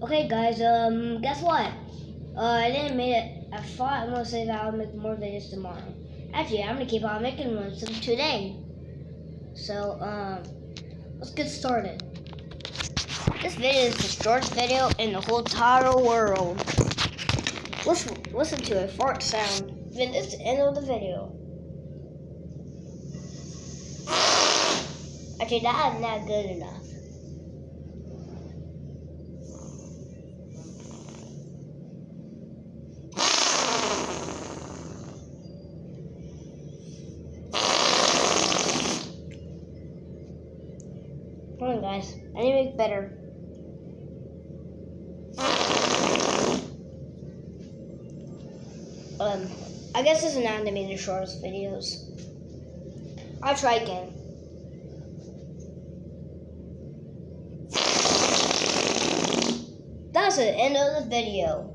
Okay, guys. Guess what? I didn't make it. I thought I'm gonna say that I'll make more videos tomorrow. Actually, I'm gonna keep on making ones today. So, let's get started. This video is the shortest video in the whole entire world. Listen to a fart sound. Then this is the end of the video. Actually, that is not good enough. Come on, guys. I need to make better. I guess this is not gonna be the shortest videos. I'll try again. That's the end of the video.